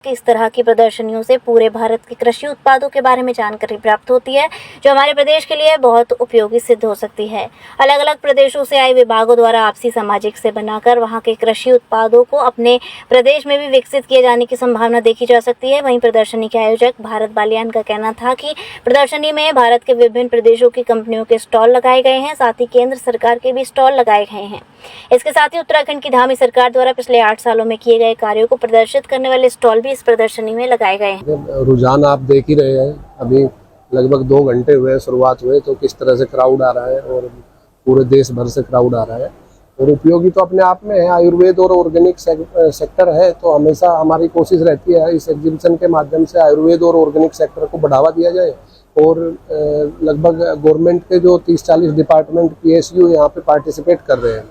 इस तरह की प्रदर्शनियों से पूरे भारत के कृषि उत्पादों के बारे में जानकारी प्राप्त होती है, जो हमारे प्रदेश के लिए बहुत उपयोगी सिद्ध हो सकती है। अलग अलग प्रदेशों से आए विभागों द्वारा आपसी सामाजिक से बनाकर वहां के कृषि उत्पादों को अपने प्रदेश में भी विकसित किए जाने की संभावना देखी जा सकती है। वहीं प्रदर्शनी के आयोजक भारत बालियान का कहना था कि प्रदर्शनी में भारत के विभिन्न प्रदेशों की कंपनियों के स्टॉल लगाए गए हैं, साथ ही केंद्र सरकार के भी स्टॉल लगाए गए हैं। इसके साथ ही उत्तराखंड की धामी सरकार द्वारा पिछले 8 सालों में किए गए कार्यों को प्रदर्शित करने वाले स्टॉल भी इस प्रदर्शनी में लगाए गए हैं। रुझान आप देख ही रहे हैं, अभी लगभग 2 घंटे हुए शुरुआत हुए तो किस तरह से क्राउड आ रहा है और पूरे देश भर से क्राउड आ रहा है। और उपयोगी तो अपने आप में है, आयुर्वेद और ऑर्गेनिक सेक्टर है, तो हमेशा हमारी कोशिश रहती है इस एग्जीबिशन के माध्यम से आयुर्वेद और ऑर्गेनिक सेक्टर को बढ़ावा दिया जाए। और लगभग गवर्नमेंट के जो 30-40 डिपार्टमेंट PSU यहाँ पे पार्टिसिपेट कर रहे हैं,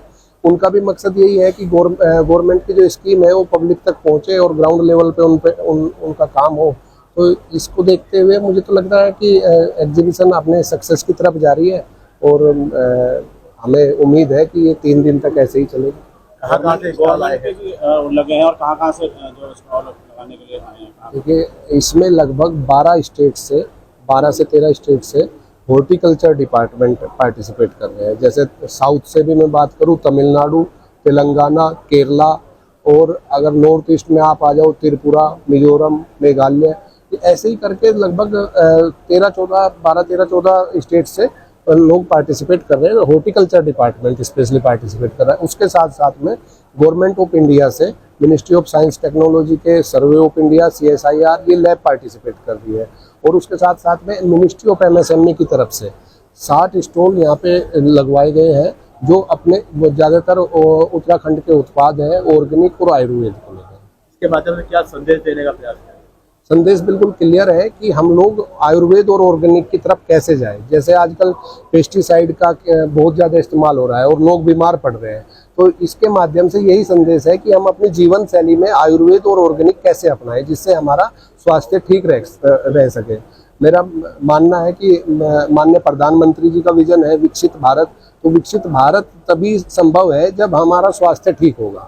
उनका भी मकसद यही है कि गवर्नमेंट की जो स्कीम है वो पब्लिक तक पहुंचे और ग्राउंड लेवल पे उनका काम हो। तो इसको देखते हुए मुझे तो लग रहा है कि एग्जीबिशन अपने सक्सेस की तरफ जा रही है और हमें उम्मीद है कि ये 3 दिन तक ऐसे ही चलेगी। कहाँ से स्टॉल लगे हैं और कहाँ से जो स्टॉल लगाने के लिए आए हैं? देखिए, इसमें लगभग 12 से 13 स्टेट से हॉर्टिकल्चर डिपार्टमेंट पार्टिसिपेट कर रहे हैं। जैसे साउथ से भी मैं बात करूं, तमिलनाडु, तेलंगाना, केरला, और अगर नॉर्थ ईस्ट में आप आ जाओ त्रिपुरा, मिजोरम, मेघालय, ऐसे ही करके लगभग 12-14 स्टेट से लोग पार्टिसिपेट कर रहे हैं। हॉर्टिकल्चर डिपार्टमेंट स्पेशली पार्टिसिपेट कर रहा है। उसके साथ साथ में गवर्नमेंट ऑफ इंडिया से मिनिस्ट्री ऑफ साइंस टेक्नोलॉजी के सर्वे ऑफ इंडिया CSIR ये लैब पार्टिसिपेट कर रही है। और उसके साथ साथ में मिनिस्ट्री ऑफ MSME की तरफ से 60 स्टॉल यहाँ पे लगवाए गए हैं, जो अपने ज़्यादातर उत्तराखंड के उत्पाद हैं, ऑर्गेनिक और आयुर्वेद को लेकर। इसके माध्यम से क्या संदेश देने का प्रयास है? संदेश बिल्कुल क्लियर है कि हम लोग आयुर्वेद और ऑर्गेनिक की तरफ कैसे जाएं। जैसे आजकल पेस्टिसाइड का बहुत ज़्यादा इस्तेमाल हो रहा है और लोग बीमार पड़ रहे हैं, तो इसके माध्यम से यही संदेश है कि हम अपनी जीवन शैली में आयुर्वेद और ऑर्गेनिक कैसे अपनाएं, जिससे हमारा स्वास्थ्य ठीक रह सके। मेरा मानना है कि माननीय प्रधानमंत्री जी का विजन है विकसित भारत, तो विकसित भारत तभी संभव है जब हमारा स्वास्थ्य ठीक होगा,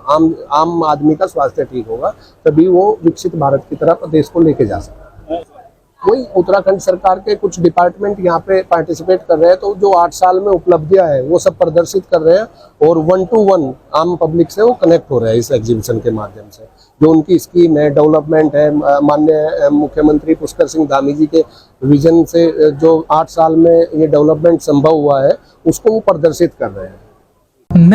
आम आदमी का स्वास्थ्य ठीक होगा, तभी वो विकसित भारत की तरफ देश को लेके जा सकता है। वही उत्तराखंड सरकार के कुछ डिपार्टमेंट यहाँ पे पार्टिसिपेट कर रहे हैं, तो जो 8 साल में उपलब्धियां हैं वो सब प्रदर्शित कर रहे हैं और 1 to 1 आम पब्लिक से वो कनेक्ट हो रहे हैं इस एग्जीबिशन के माध्यम से। जो उनकी स्कीम है, डेवलपमेंट है, माननीय मुख्यमंत्री पुष्कर सिंह धामी जी के विजन से जो 8 साल में ये डेवलपमेंट संभव हुआ है, उसको वो प्रदर्शित कर रहे हैं।